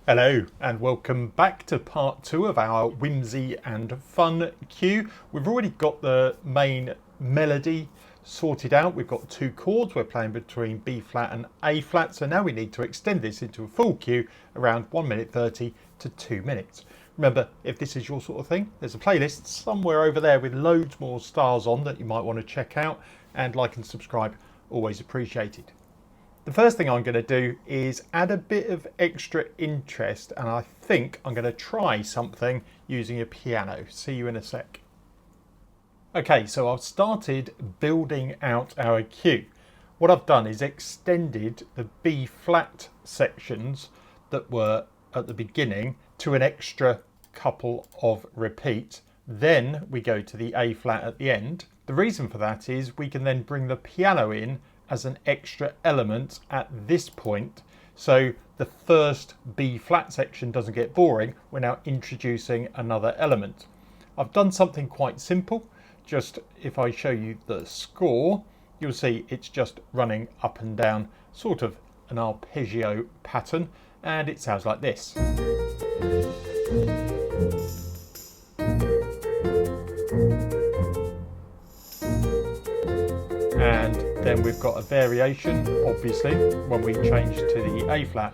Hello and welcome back to part 2 of our Whimsy and Fun cue. We've already got the main melody sorted out. We've got two chords. We're playing between B flat and A flat. So now we need to extend this into a full cue around 1 minute 30 to 2 minutes. Remember, if this is your sort of thing, there's a playlist somewhere over there with loads more stars on that you might want to check out, and like and subscribe, always appreciated. The first thing I'm going to do is add a bit of extra interest, and I think I'm going to try something using a piano. See you in a sec. Okay, so I've started building out our cue. What I've done is extended the B flat sections that were at the beginning to an extra couple of repeats. Then we go to the A flat at the end. The reason for that is we can then bring the piano in as an extra element at this point, so the first B flat section doesn't get boring. We're now introducing another element. I've done something quite simple. Just if I show you the score, you'll see it's just running up and down, sort of an arpeggio pattern, and it sounds like this. And then we've got a variation, obviously, when we change to the A flat.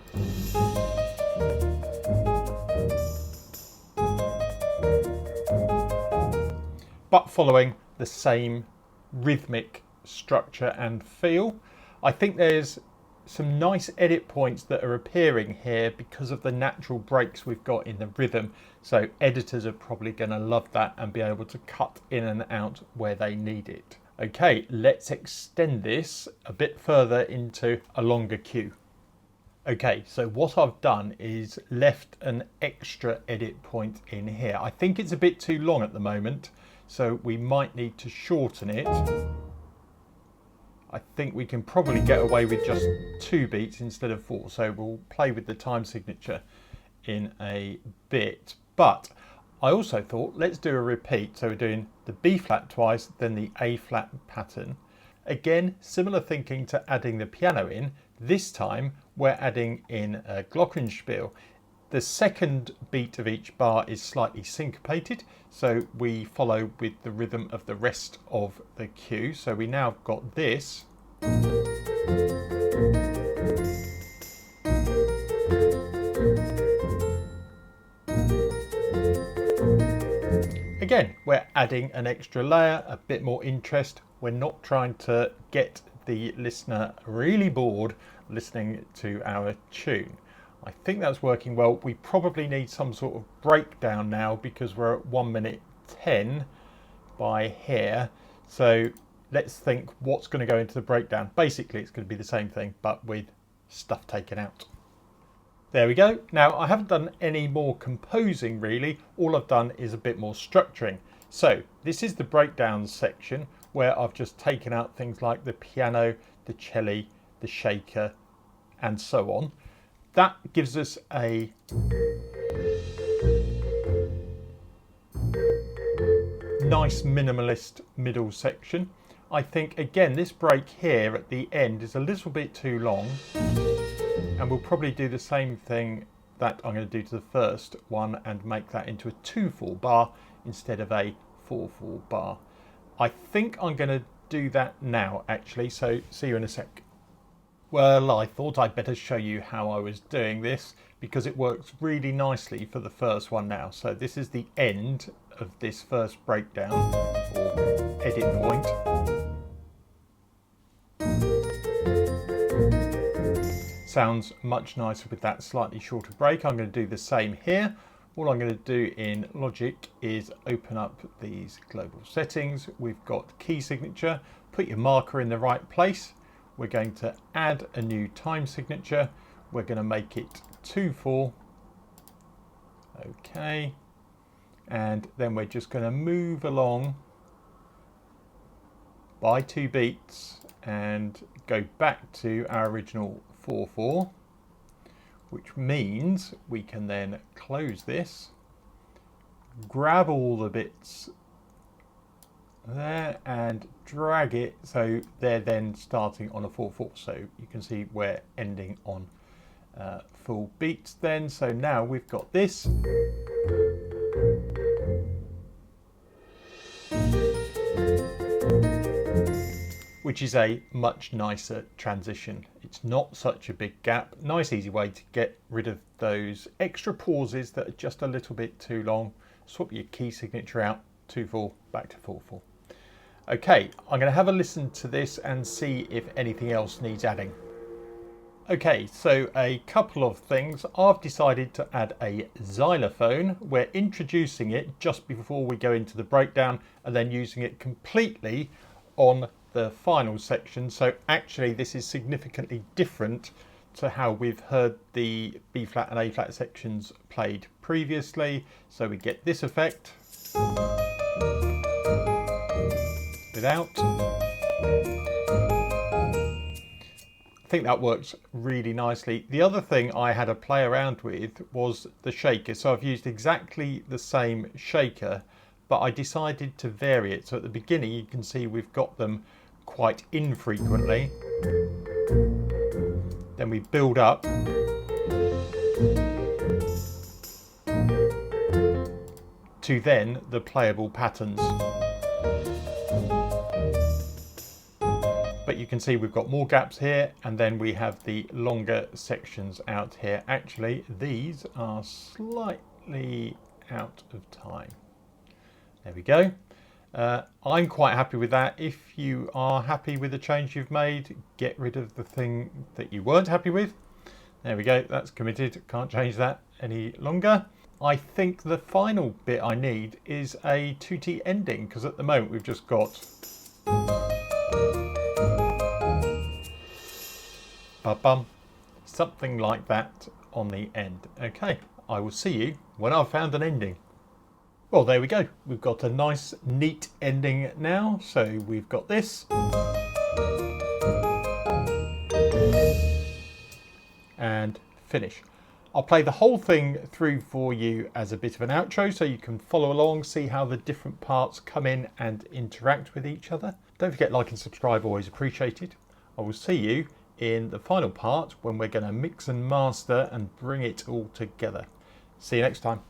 But following the same rhythmic structure and feel. I think there's some nice edit points that are appearing here because of the natural breaks we've got in the rhythm. So editors are probably going to love that and be able to cut in and out where they need it. Okay, let's extend this a bit further into a longer cue. Okay, so what I've done is left an extra edit point in here. I think it's a bit too long at the moment, so we might need to shorten it. I think we can probably get away with just 2 beats instead of 4, so we'll play with the time signature in a bit. But I also thought, let's do a repeat. So we're doing the B flat twice, then the A flat pattern. Again, similar thinking to adding the piano in. This time we're adding in a glockenspiel. The second beat of each bar is slightly syncopated, so we follow with the rhythm of the rest of the cue. So we now got this. Again, we're adding an extra layer, a bit more interest. We're not trying to get the listener really bored listening to our tune. I think that's working well. We probably need some sort of breakdown now because we're at 1 minute 10 by here. So let's think what's going to go into the breakdown. Basically, it's going to be the same thing, but with stuff taken out. There we go. Now, I haven't done any more composing really. All I've done is a bit more structuring. So this is the breakdown section where I've just taken out things like the piano, the cello, the shaker, and so on. That gives us a nice minimalist middle section. I think, again, this break here at the end is a little bit too long. And we'll probably do the same thing that I'm going to do to the first one and make that into a 2/4 bar instead of a 4/4 bar. I think I'm going to do that now, actually, so see you in a sec. Well, I thought I'd better show you how I was doing this because it works really nicely for the first one now. So this is the end of this first breakdown or edit point. Sounds much nicer with that slightly shorter break. I'm going to do the same here. All I'm going to do in Logic is open up these global settings. We've got key signature. Put your marker in the right place. We're going to add a new time signature. We're going to make it 2/4. Okay. And then we're just going to move along by 2 beats and go back to our original 4/4, which means we can then close this, grab all the bits there and drag it so they're then starting on a 4/4. So you can see we're ending on full beats then. So now we've got this. Which is a much nicer transition. It's not such a big gap. Nice easy way to get rid of those extra pauses that are just a little bit too long. Swap your key signature out, 2/4 back to 4/4. Okay, I'm going to have a listen to this and see if anything else needs adding. Okay, so a couple of things. I've decided to add a xylophone. We're introducing it just before we go into the breakdown and then using it completely on the final section. So actually this is significantly different to how we've heard the B flat and A flat sections played previously. So we get this effect without. I think that works really nicely. The other thing I had to play around with was the shaker. So I've used exactly the same shaker, but I decided to vary it. So at the beginning you can see we've got them quite infrequently. Then we build up to then the playable patterns. But you can see we've got more gaps here, and then we have the longer sections out here. Actually, these are slightly out of time. There we go. I'm quite happy with that. If you are happy with the change you've made, get rid of the thing that you weren't happy with. There we go, that's committed. Can't change that any longer. I think the final bit I need is a tutti ending, because at the moment we've just got ba-bum, something like that on the end. Okay, I will see you when I've found an ending. Well, there we go. We've got a nice, neat ending now. So we've got this. And finish. I'll play the whole thing through for you as a bit of an outro so you can follow along, see how the different parts come in and interact with each other. Don't forget, like and subscribe, always appreciated. I will see you in the final part when we're going to mix and master and bring it all together. See you next time.